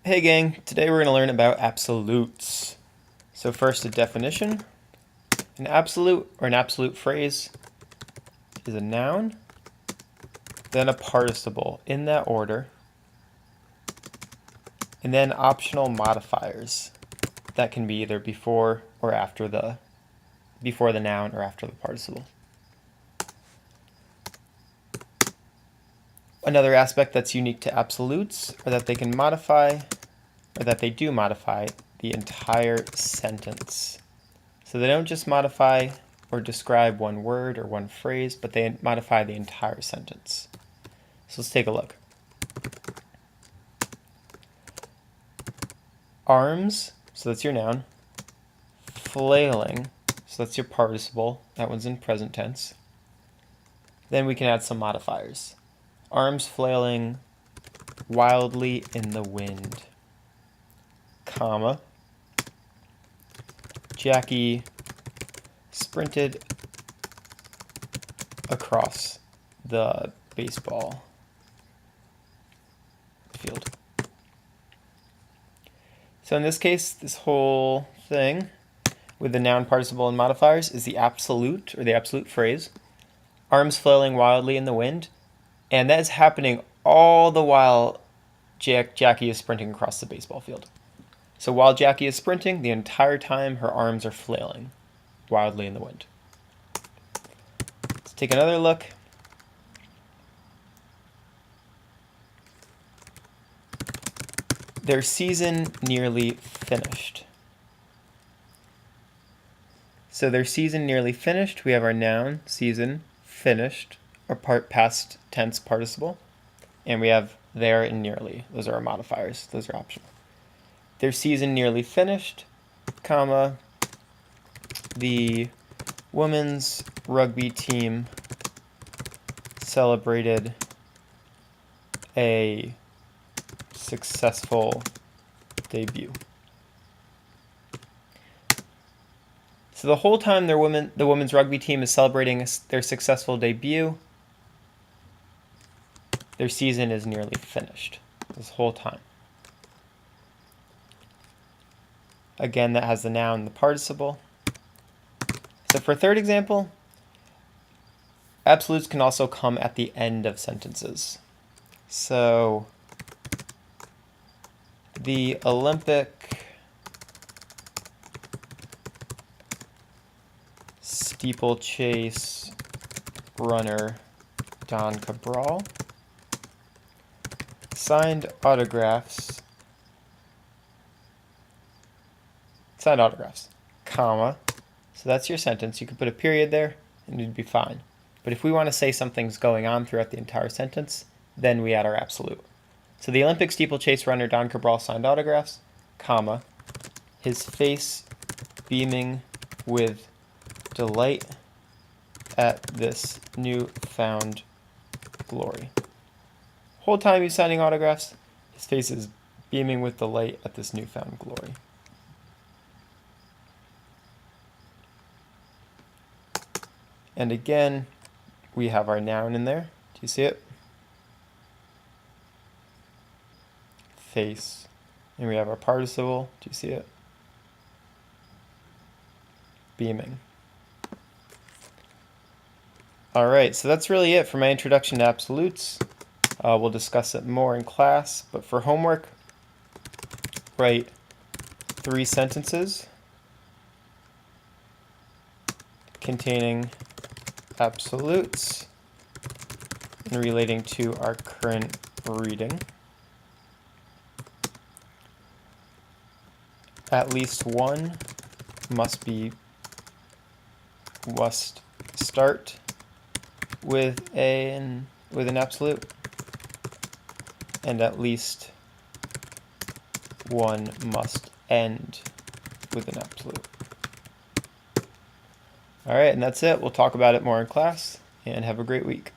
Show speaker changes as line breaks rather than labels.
Hey gang, today we're going to learn about absolutes. So first, a definition. An absolute or an absolute phrase is a noun, then a participle in that order, and then optional modifiers that can be either before or after the noun or after the participle. Another aspect that's unique to absolutes are that they can modify, or that they do modify, the entire sentence. So they don't just modify or describe one word or one phrase, but they modify the entire sentence. So let's take a look. Arms, so that's your noun. Flailing, so that's your participle. That one's in present tense. Then we can add some modifiers. Arms flailing wildly in the wind, comma. Jackie sprinted across the baseball field. So in this case, this whole thing with the noun, participle, and modifiers is the absolute, or the absolute phrase. Arms flailing wildly in the wind. And that is happening all the while Jackie is sprinting across the baseball field. So while Jackie is sprinting, the entire time her arms are flailing wildly in the wind. Let's take another look. Their season nearly finished. So their season nearly finished. We have our noun, season, finished, our past tense participle. And we have there and nearly. Those are our modifiers. Those are optional. Their season nearly finished, comma, the women's rugby team celebrated a successful debut. So the whole time the women's rugby team is celebrating their successful debut, their season is nearly finished this whole time. Again, that has the noun and the participle. So for a third example, absolutes can also come at the end of sentences. So the Olympic steeplechase runner Don Cabral signed autographs, comma. So that's your sentence. You could put a period there and it'd be fine. But if we want to say something's going on throughout the entire sentence, then we add our absolute. So the Olympic steeplechase runner Don Cabral signed autographs, comma, his face beaming with delight at this newfound glory. Whole time he's signing autographs, his face is beaming with delight at this newfound glory. And again, we have our noun in there. Do you see it? Face. And we have our participle. Do you see it? Beaming. All right, so that's really it for my introduction to absolutes. We'll discuss it more in class, but for homework, write 3 sentences containing absolutes and relating to our current reading. At least one must start with an absolute, and at least one must end with an absolute. All right, and that's it. We'll talk about it more in class, and have a great week.